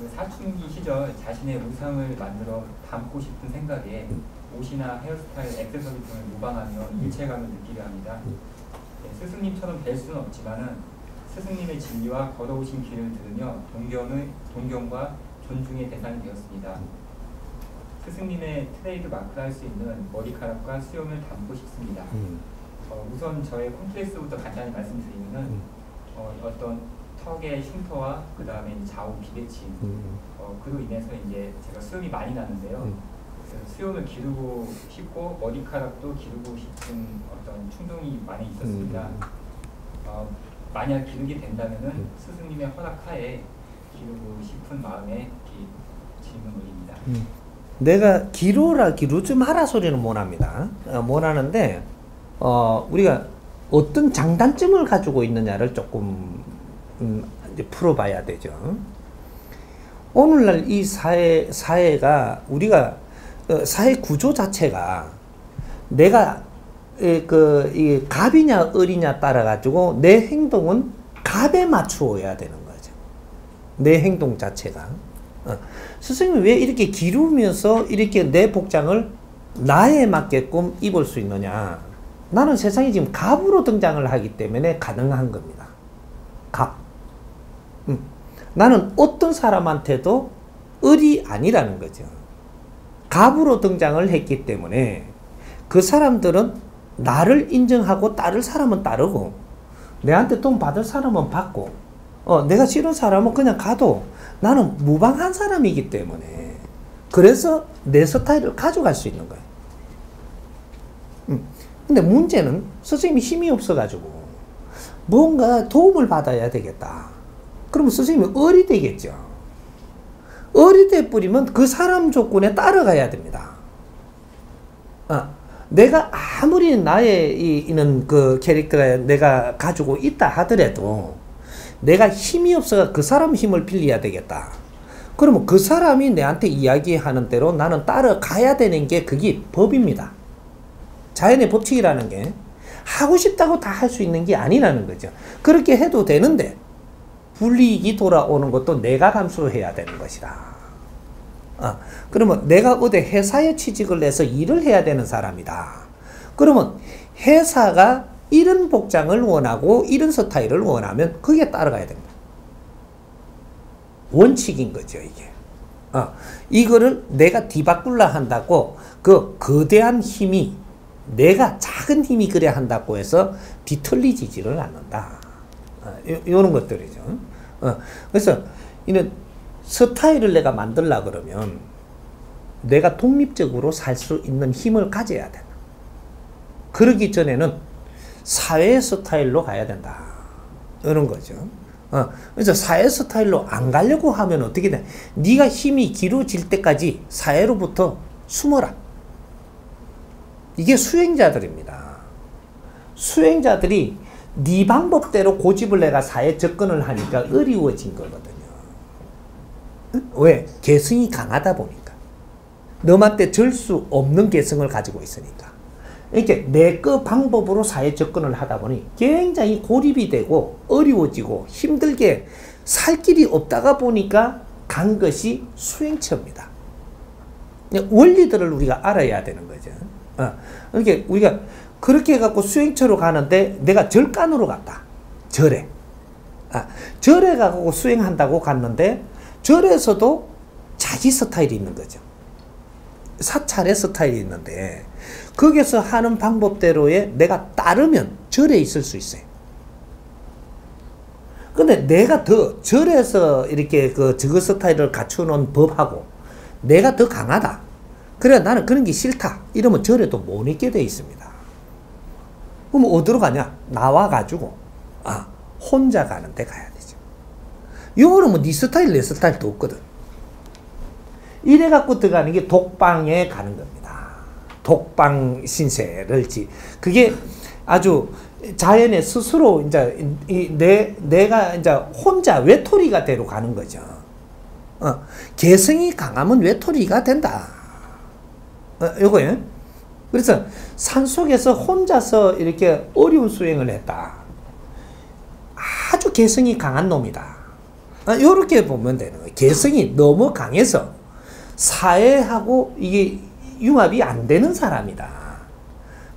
그 사춘기 시절 자신의 우상을 만들어 담고 싶은 생각에 옷이나 헤어스타일, 액세서리 등을 모방하며 일체감을 느끼게 합니다. 네, 스승님처럼 될 수는 없지만은 스승님의 진리와 걸어오신 길을 들으며 동경과 존중의 대상이 되었습니다. 스승님의 트레이드 마크를 할 수 있는 머리카락과 수염을 담고 싶습니다. 우선 저의 콤플렉스부터 간단히 말씀드리면은 어떤 턱의 흉터와 그 다음에 좌우 비대칭 그로 인해서 이제 제가 수염이 많이 나는데요. 수염을 기르고 싶고 머리카락도 기르고 싶은 어떤 충동이 많이 있었습니다. 만약 기르게 된다면은 스승님의 허락하에 기르고 싶은 마음에 질문 올립니다. 내가 기르지 마라 소리는 못합니다. 못하는데 우리가 어떤 장단점을 가지고 있느냐를 조금 이제 풀어봐야 되죠. 오늘날 이 사회가 우리가 사회 구조 자체가 내가 이 갑이냐 을이냐 따라 가지고 내 행동은 갑에 맞추어야 되는 거죠. 내 행동 자체가. 스승님이 왜 이렇게 기르면서 이렇게 내 복장을 나에 맞게끔 입을 수 있느냐. 나는 세상에 지금 갑으로 등장을 하기 때문에 가능한 겁니다. 갑. 나는 어떤 사람한테도 을이 아니라는 거죠. 갑으로 등장을 했기 때문에 그 사람들은 나를 인정하고 따를 사람은 따르고 내한테 돈 받을 사람은 받고 내가 싫은 사람은 그냥 가도 나는 무방한 사람이기 때문에 그래서 내 스타일을 가져갈 수 있는 거예요. 근데 문제는 선생님이 힘이 없어가지고 뭔가 도움을 받아야 되겠다. 그러면 선생님이 을이 되겠죠. 을이 돼버리면 그 사람 조건에 따라가야 됩니다. 내가 아무리 나의 있는 그 캐릭터가 내가 가지고 있다 하더라도 내가 힘이 없어서 그 사람 힘을 빌려야 되겠다. 그러면 그 사람이 내한테 이야기하는 대로 나는 따라가야 되는 게 그게 법입니다. 자연의 법칙이라는 게 하고 싶다고 다 할 수 있는 게 아니라는 거죠. 그렇게 해도 되는데 불이익이 돌아오는 것도 내가 감수해야 되는 것이다. 그러면 내가 어디 회사에 취직을 해서 일을 해야 되는 사람이다. 그러면 회사가 이런 복장을 원하고 이런 스타일을 원하면 그게 따라가야 됩니다. 원칙인 거죠, 이게. 이거를 내가 뒤바꾸려 한다고 그 거대한 힘이 내가 작은 힘이 그래야 한다고 해서 뒤틀리지를 않는다. 이런 것들이죠. 그래서 이는 스타일을 내가 만들려 그러면 내가 독립적으로 살 수 있는 힘을 가져야 된다. 그러기 전에는 사회 스타일로 가야 된다. 이런 거죠. 그래서 사회 스타일로 안 가려고 하면 어떻게 돼? 네가 힘이 길어질 때까지 사회로부터 숨어라. 이게 수행자들입니다. 수행자들이 네 방법대로 고집을 내가 사회에 접근을 하니까 어려워진 거거든요. 왜? 개성이 강하다 보니까. 너한테 절 수 없는 개성을 가지고 있으니까. 이렇게 내 그 방법으로 사회 접근을 하다 보니 굉장히 고립이 되고 어려워지고 힘들게 살 길이 없다가 보니까 간 것이 수행처입니다. 원리들을 우리가 알아야 되는 거죠. 그러니까 우리가 그렇게 해갖고 수행처로 가는데 내가 절간으로 갔다. 절에. 절에 가고 수행한다고 갔는데 절에서도 자기 스타일이 있는 거죠. 사찰의 스타일이 있는데 거기서 하는 방법대로에 내가 따르면 절에 있을 수 있어요. 근데 내가 더 절에서 이렇게 저거 스타일을 갖추는 법하고 내가 더 강하다. 그래 나는 그런 게 싫다. 이러면 절에도 못 있게 돼 있습니다. 그럼 어디로 가냐? 나와가지고 혼자 가는 데 가야 되죠. 요거는 뭐 네 스타일 내 스타일도 없거든. 이래갖고 들어가는 게 독방에 가는 겁니다. 독방 신세를 그게 아주 자연의 스스로 이제 내가 이제 혼자 외톨이가 되러 가는 거죠. 개성이 강하면 외톨이가 된다. 요거예요. 그래서 산속에서 혼자서 이렇게 어려운 수행을 했다. 아주 개성이 강한 놈이다. 요렇게 보면 되는 거예요. 개성이 너무 강해서 사회하고 이게 융합이 안 되는 사람이다.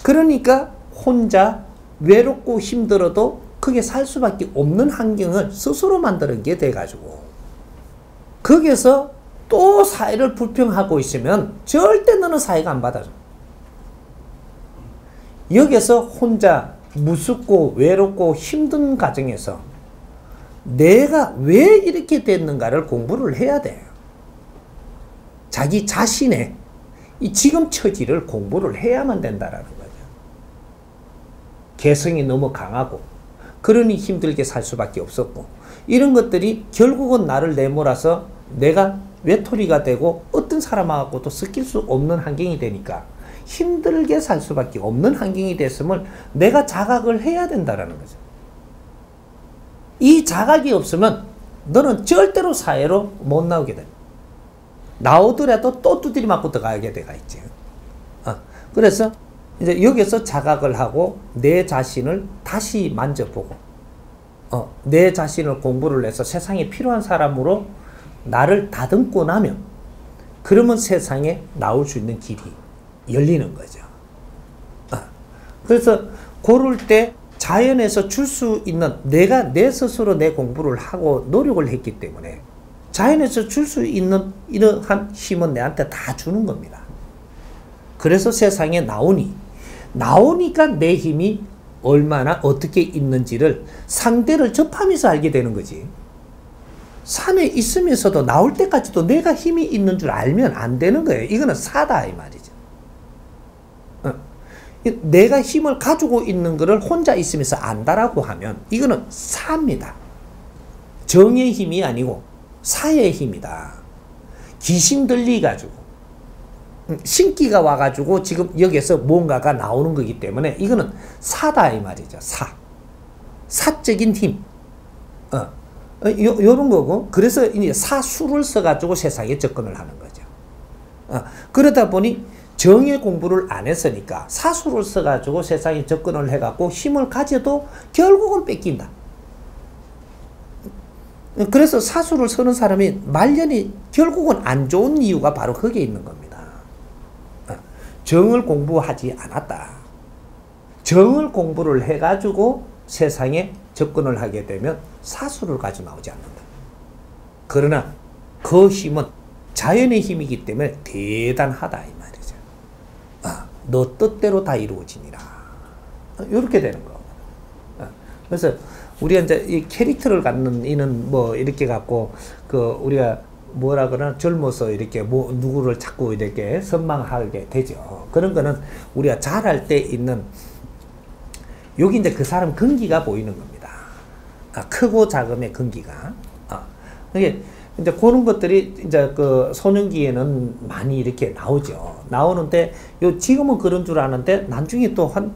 그러니까 혼자 외롭고 힘들어도 그게 살 수밖에 없는 환경을 스스로 만드는 게 돼가지고 거기에서 또 사회를 불평하고 있으면 절대 너는 사회가 안 받아줘. 여기서 혼자 무섭고 외롭고 힘든 과정에서 내가 왜 이렇게 됐는가를 공부를 해야 돼요. 자기 자신의 이 지금 처지를 공부를 해야만 된다라는 거죠. 개성이 너무 강하고 그러니 힘들게 살 수밖에 없었고 이런 것들이 결국은 나를 내몰아서 내가 외톨이가 되고 어떤 사람하고도 섞일 수 없는 환경이 되니까 힘들게 살 수밖에 없는 환경이 됐음을 내가 자각을 해야 된다라는 거죠. 이 자각이 없으면 너는 절대로 사회로 못 나오게 됩니다. 나오더라도 또 두드리 맞고 들어가게 돼가 있지. 그래서 이제 여기서 자각을 하고 내 자신을 다시 만져보고, 내 자신을 공부를 해서 세상에 필요한 사람으로 나를 다듬고 나면, 그러면 세상에 나올 수 있는 길이 열리는 거죠. 그래서 고를 때 자연에서 줄 수 있는, 내가 내 스스로 내 공부를 하고 노력을 했기 때문에 자연에서 줄 수 있는 이러한 힘은 내한테 다 주는 겁니다. 그래서 세상에 나오니까 내 힘이 얼마나 어떻게 있는지를 상대를 접하면서 알게 되는 거지. 산에 있으면서도 나올 때까지도 내가 힘이 있는 줄 알면 안 되는 거예요. 이거는 사다 이 말이죠. 내가 힘을 가지고 있는 것을 혼자 있으면서 안다라고 하면 이거는 사입니다. 정의 힘이 아니고 사의 힘이다. 귀신 들리가지고 신기가 와가지고 지금 여기서 뭔가가 나오는 거기 때문에 이거는 사다 이 말이죠. 사적인 힘. 요런 거고, 그래서 이제 사수를 써가지고 세상에 접근을 하는 거죠. 그러다 보니 정의 공부를 안 했으니까 사수를 써가지고 세상에 접근을 해갖고 힘을 가져도 결국은 뺏긴다. 그래서 사수를 쓰는 사람이 말년이 결국은 안 좋은 이유가 바로 거기에 있는 겁니다. 정을 공부하지 않았다. 정을 공부를 해가지고 세상에 접근을 하게 되면 사수를 가지고 나오지 않는다. 그러나 그 힘은 자연의 힘이기 때문에 대단하다 이 말이죠. 너 뜻대로 다 이루어지니라. 이렇게 되는 거. 그래서 우리가 이제 이 캐릭터를 갖는 이는 뭐 이렇게 갖고 그 우리가 뭐라 그러나 젊어서 이렇게 뭐 누구를 자꾸 이렇게 선망하게 되죠. 그런 거는 우리가 잘할 때 있는 여기 이제 그 사람 근기가 보이는 겁니다. 크고 작음의 근기가. 이게 이제 그런 것들이 이제 그 소년기에는 많이 이렇게 나오죠. 나오는데 지금은 그런 줄 아는데 나중에 또 한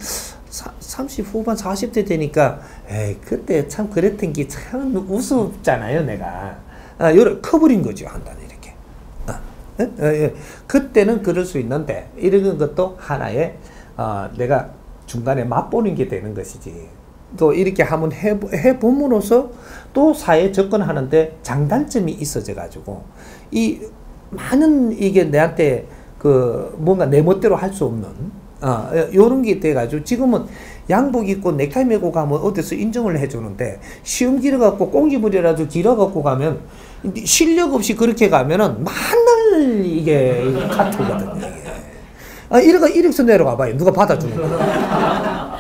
30 후반 40대 되니까 에이 그때 참 그랬던 게 참 우습잖아요 내가. 요렇게 커버린 거죠 한단 이렇게. 그때는 그럴 수 있는데 이런 것도 하나의 내가 중간에 맛보는 게 되는 것이지. 또 이렇게 한번 해봄으로써 또 사회에 접근하는데 장단점이 있어져 가지고 이 많은 이게 내한테 그 뭔가 내 멋대로 할 수 없는 요런 게 돼 가지고 지금은 양복 입고 넥타이 메고 가면 어디서 인정을 해 주는데 시험 길어 갖고 꽁기물이라도 길어 갖고 가면 실력 없이 그렇게 가면은 맨날 이게 카트거든요. 이래가 이력서 내려가 봐요. 누가 받아주는 거야.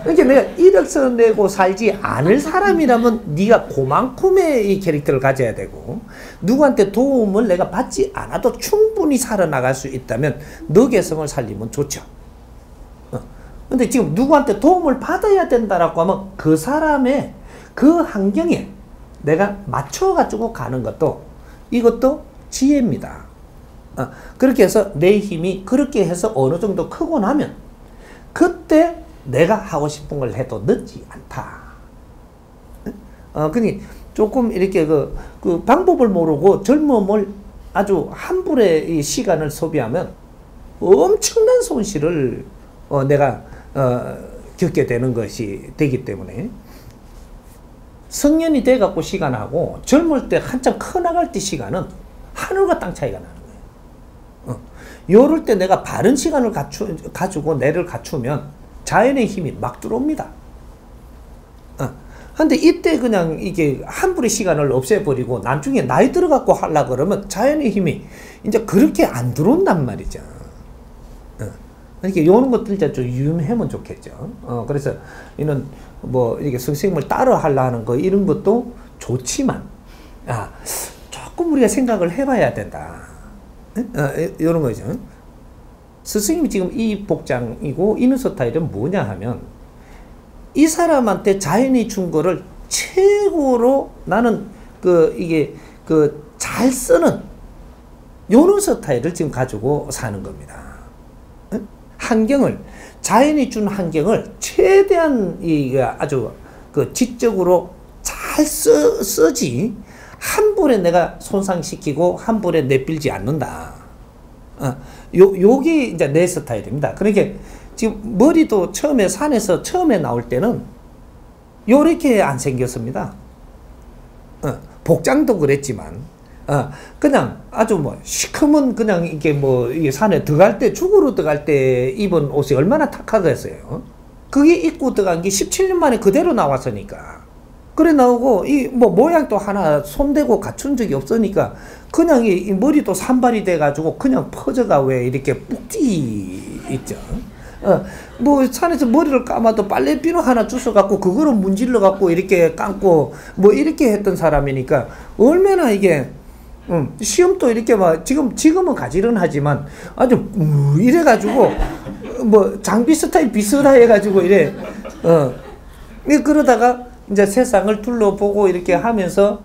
그러니까 내가 이력서 내고 살지 않을 사람이라면 네가 그만큼의 이 캐릭터를 가져야 되고 누구한테 도움을 내가 받지 않아도 충분히 살아나갈 수 있다면 너 개성을 살리면 좋죠. 근데 지금 누구한테 도움을 받아야 된다라고 하면 그 사람의 그 환경에 내가 맞춰가지고 가는 것도 이것도 지혜입니다. 그렇게 해서 내 힘이 그렇게 해서 어느 정도 크고 나면 그때 내가 하고 싶은 걸 해도 늦지 않다. 그니 조금 이렇게 그 방법을 모르고 젊음을 아주 함부의 이 시간을 소비하면 엄청난 손실을 내가 겪게 되는 것이 되기 때문에 성년이 돼갖고 시간하고 젊을 때 한참 커나갈 때 시간은 하늘과 땅 차이가 나는 거예요. 요럴 때 내가 바른 시간을 가지고 뇌를 갖추면 자연의 힘이 막 들어옵니다. 근데 이때 그냥 이게 함부로 시간을 없애버리고 나중에 나이 들어갖고 하려 그러면 자연의 힘이 이제 그렇게 안 들어온단 말이죠. 이렇게 요런 것들 이제 좀 유념하면 좋겠죠. 그래서 이는 뭐 이렇게 선생님을 따라 하려 하는 거 이런 것도 좋지만, 조금 우리가 생각을 해봐야 된다. 요런 거죠. 선생님이 지금 이 복장이고 이는 스타일은 뭐냐 하면, 이 사람한테 자연이 준 거를 최고로 나는 잘 쓰는 요런 스타일을 지금 가지고 사는 겁니다. 자연이 준 환경을 최대한 아주 지적으로 잘 쓰지, 한 번에 내가 손상시키고 한 번에 내빌지 않는다. 요게 이제 내 스타일입니다. 그러니까 지금 머리도 산에서 처음에 나올 때는 요렇게 안 생겼습니다. 복장도 그랬지만, 그냥 아주 뭐 시커먼 그냥 이게 산에 들어갈 때, 죽으러 들어갈 때 입은 옷이 얼마나 탁하겠어요. 그게 입고 들어간 게 17년 만에 그대로 나왔으니까. 그래 나오고, 모양도 하나 손대고 갖춘 적이 없으니까, 그냥 이 머리도 산발이 돼가지고 그냥 퍼져가 왜 이렇게 푹지 있죠. 산에서 머리를 감아도 빨래비누 하나 주워갖고 그거를 문질러갖고 이렇게 감고 이렇게 했던 사람이니까 얼마나 이게, 시험도 이렇게 지금은 가지런하지만 아주 이래가지고 장비 스타일 비슷해가지고 이래. 그러다가 이제 세상을 둘러보고 이렇게 하면서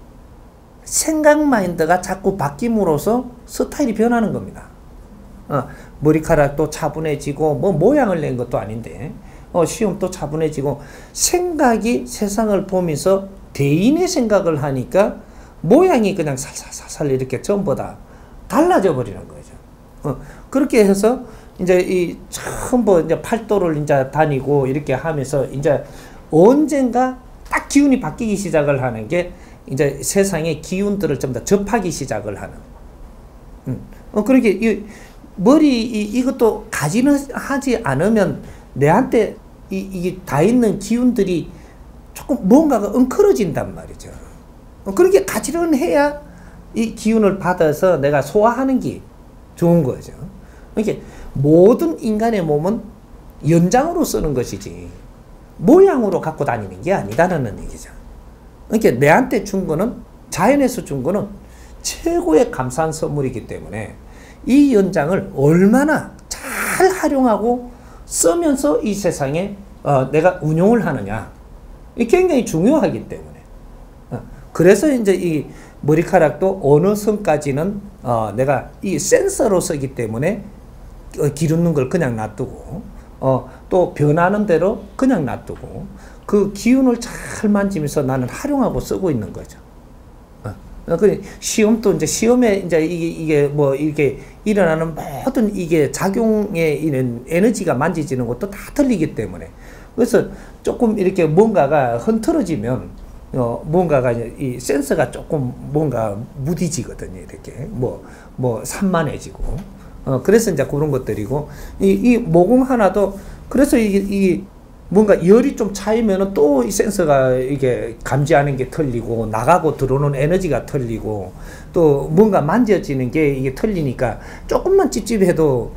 생각 마인드가 자꾸 바뀜으로써 스타일이 변하는 겁니다. 머리카락도 차분해지고 모양을 낸 것도 아닌데 시험도 차분해지고, 생각이 세상을 보면서 대인의 생각을 하니까 모양이 그냥 살살살살 이렇게 전부 다 달라져 버리는 거죠. 그렇게 해서 이제 전부 이제 팔도를 이제 다니고 이렇게 하면서 이제 언젠가 딱 기운이 바뀌기 시작을 하는 게 이제 세상의 기운들을 좀 더 접하기 시작을 하는. 그렇게 이것도 가지는 하지 않으면 내한테 이게 다 있는 기운들이 조금 뭔가가 엉클어진단 말이죠. 그렇게 가지런 해야 이 기운을 받아서 내가 소화하는 게 좋은 거죠. 이렇게 모든 인간의 몸은 연장으로 쓰는 것이지 모양으로 갖고 다니는 게 아니다라는 얘기죠. 그러니까 내한테 준 거는, 자연에서 준 거는 최고의 감사한 선물이기 때문에 이 연장을 얼마나 잘 활용하고 쓰면서 이 세상에 내가 운용을 하느냐, 이게 굉장히 중요하기 때문에. 그래서 이제 이 머리카락도 어느 선까지는 내가 이 센서로 쓰기 때문에 기르는 걸 그냥 놔두고, 또 변하는 대로 그냥 놔두고, 그 기운을 잘 만지면서 나는 활용하고 쓰고 있는 거죠. 시험도 이제 시험에 이제 이게 이렇게 일어나는 모든 이게 작용에 있는 에너지가 만지지는 것도 다 틀리기 때문에, 그래서 조금 이렇게 뭔가가 흐트러지면 뭔가가 이 센서가 조금 뭔가 무디지거든요. 이렇게 산만해지고. 그래서 이제 그런 것들이고, 이 모공 하나도, 그래서 이 뭔가 열이 좀 차이면은 또 이 센서가 이게 감지하는 게 틀리고, 나가고 들어오는 에너지가 틀리고, 또 뭔가 만져지는 게 이게 틀리니까 조금만 찝찝해도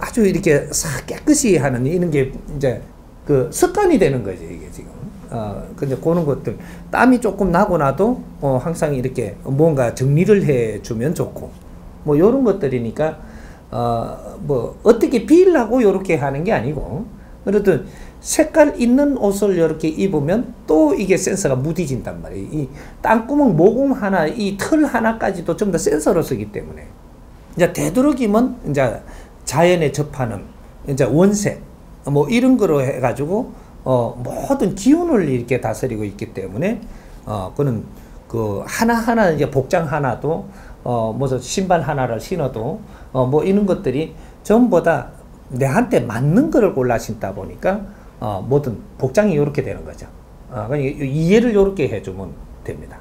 아주 이렇게 싹 깨끗이 하는 이런 게 이제 그 습관이 되는 거지, 이게 지금. 근데 그런 것들, 땀이 조금 나고 나도 항상 이렇게 뭔가 정리를 해주면 좋고, 요런 것들이니까, 어떻게 비우려고 요렇게 하는 게 아니고, 그래도 색깔 있는 옷을 이렇게 입으면 또 이게 센서가 무디진단 말이에요. 이 땅구멍, 모공 하나, 이 틀 하나까지도 좀 더 센서로 쓰기 때문에. 이제 되도록이면 이제 자연에 접하는 이제 원색, 이런 거로 해가지고, 모든 기운을 이렇게 다스리고 있기 때문에, 그는 하나하나 이제 복장 하나도, 신발 하나를 신어도, 이런 것들이 전부 다 내한테 맞는 거를 골라 신다 보니까, 모든 복장이 이렇게 되는 거죠. 그러니까 이해를 이렇게 해주면 됩니다.